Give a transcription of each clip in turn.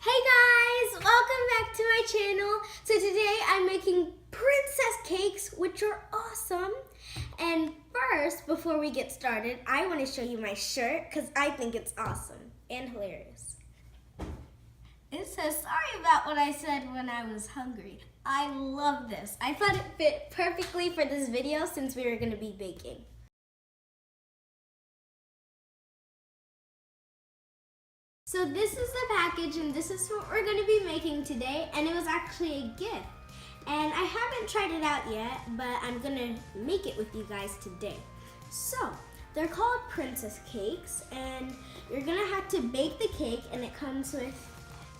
Hey guys, welcome back to my channel. So today I'm making princess cakes, which are awesome. And first, before we get started, I want to show you my shirt because I think it's awesome and hilarious. It says, sorry about what I said when I was hungry. I love this. I thought it fit perfectly for this video since we were going to be baking. So this is the package and this is what we're going to be making today, and it was actually a gift. And I haven't tried it out yet, but I'm going to make it with you guys today. So they're called princess cakes, and you're going to have to bake the cake, and it comes with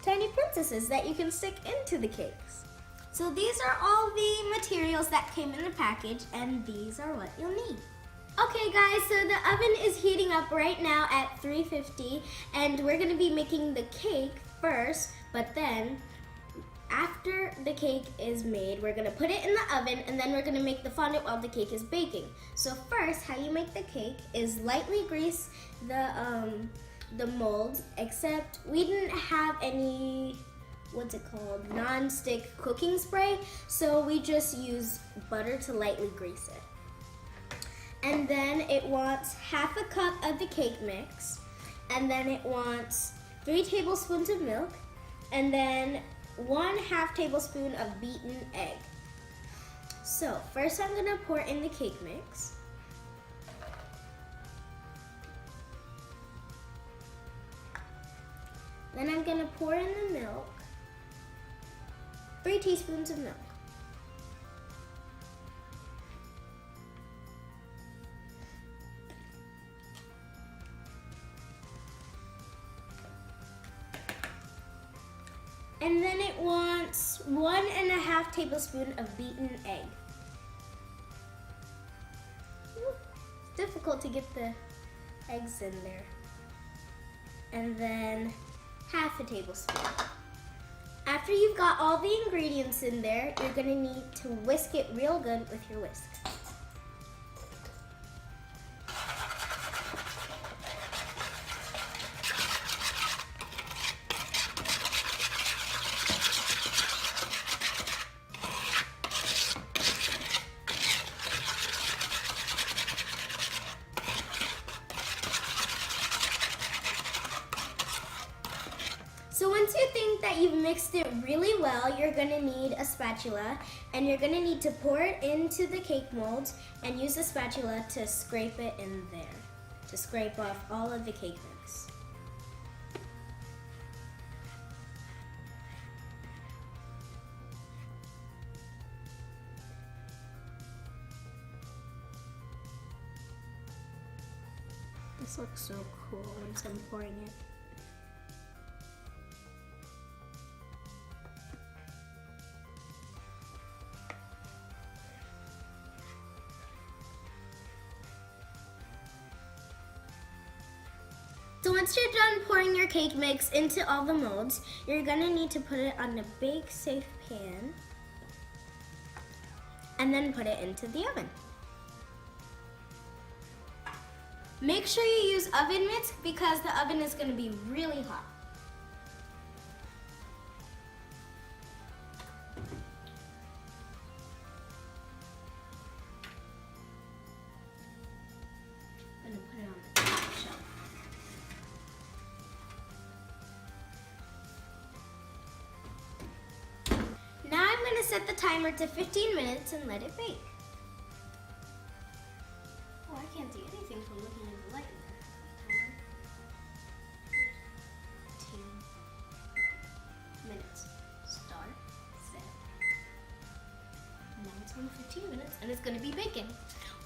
tiny princesses that you can stick into the cakes. So these are all the materials that came in the package, and these are what you'll need. Okay guys, so the oven is heating up right now at 350, and we're going to be making the cake first, but then after the cake is made, we're going to put it in the oven, and then we're going to make the fondant while the cake is baking. So first, how you make the cake is lightly grease the mold, except we didn't have any, what's it called, non-stick cooking spray, so we just use butter to lightly grease it. And then it wants half a cup of the cake mix, and then it wants 3 tablespoons of milk, and then 1/2 tablespoon of beaten egg. So first I'm gonna pour in the cake mix. Then I'm gonna pour in the milk, 3 teaspoons of milk. And then it wants 1.5 tablespoons of beaten egg. It's difficult to get the eggs in there. And then 1/2 tablespoon. After you've got all the ingredients in there, you're gonna need to whisk it real good with your whisk. So once you think that you've mixed it really well, you're gonna need a spatula, and you're gonna need to pour it into the cake mold and use the spatula to scrape it in there, to scrape off all of the cake mix. This looks so cool once I'm pouring it. So once you're done pouring your cake mix into all the molds, you're gonna need to put it on a bake safe pan and then put it into the oven. Make sure you use oven mitts because the oven is gonna be really hot. I'm gonna put it on the top shelf. Now I'm going to set the timer to 15 minutes and let it bake. Oh, I can't see anything from looking at the light in there. Timer. 15 minutes. Start. Set. Now it's been 15 minutes and it's going to be baking.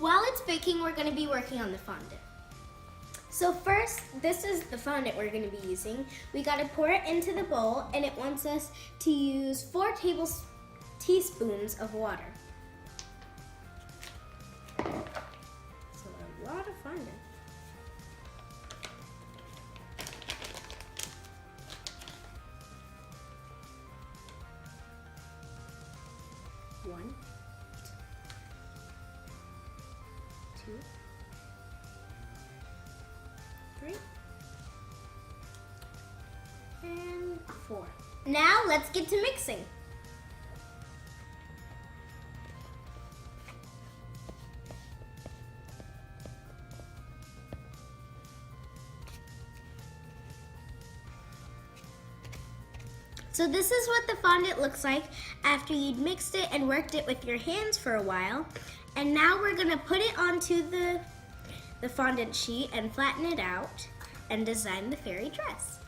While it's baking, we're going to be working on the fondant. So first, this is the fondant we're going to be using. We got to pour it into the bowl, and it wants us to use 4 teaspoons of water. So a lot of fondant. One, 2, 3, and 4. before. Now let's get to mixing. So this is what the fondant looks like after you'd mixed it and worked it with your hands for a while. And now we're gonna put it onto the fondant sheet and flatten it out and design the fairy dress.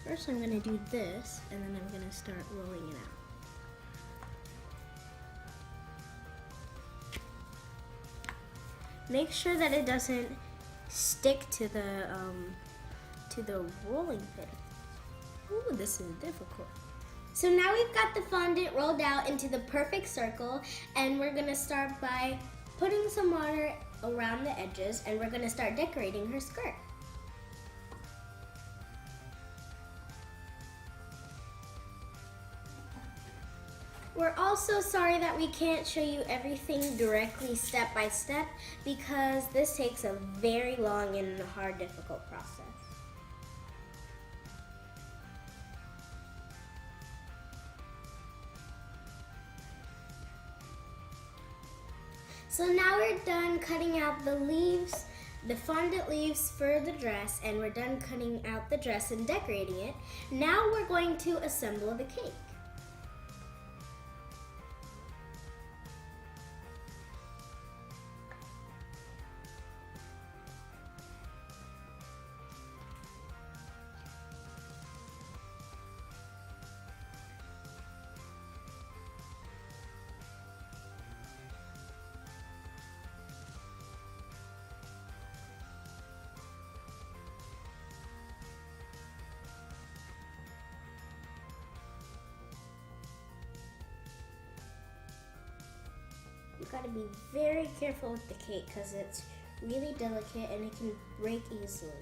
First I'm gonna do this, and then I'm gonna start rolling it out. Make sure that it doesn't stick to the rolling pin. Ooh, this is difficult. So now we've got the fondant rolled out into the perfect circle, and we're gonna start by putting some water around the edges, and we're gonna start decorating her skirt. We're also sorry that we can't show you everything directly step by step because this takes a very long and hard, difficult process. So now we're done cutting out the leaves, the fondant leaves for the dress, and we're done cutting out the dress and decorating it. Now we're going to assemble the cake. You gotta be very careful with the cake because it's really delicate and it can break easily.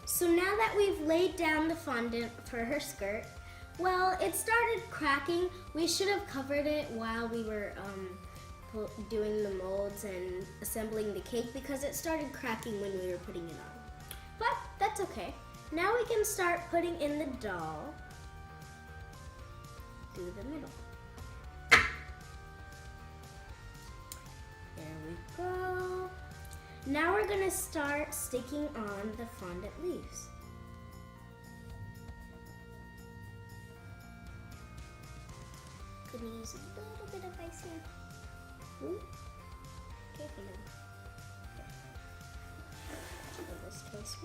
So now that we've laid down the fondant for her skirt, well, it started cracking. We should have covered it while we were doing the molds and assembling the cake because it started cracking when we were putting it on. But that's okay. Now we can start putting in the doll through the middle. There we go. Now we're gonna start sticking on the fondant leaves. Gonna use a little bit of icing. Ooh. Careful now. This twist.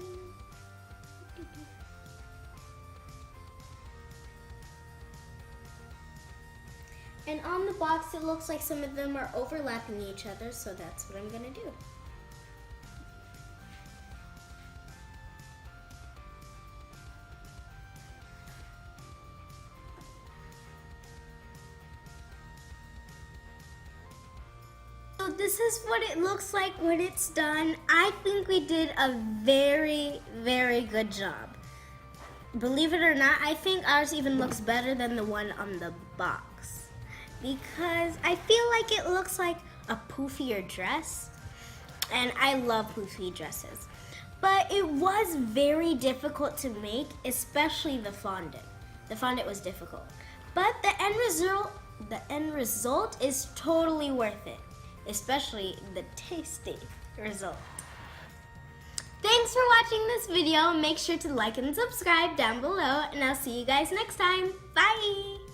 And on the box, it looks like some of them are overlapping each other, so that's what I'm gonna do. So this is what it looks like when it's done. I think we did a very, very good job. Believe it or not, I think ours even looks better than the one on the box because I feel like it looks like a poofier dress, and I love poofy dresses. But it was very difficult to make, especially the fondant. The fondant was difficult. But the end result is totally worth it. Especially the tasty result. Thanks for watching this video. Make sure to like and subscribe down below, and I'll see you guys next time. Bye!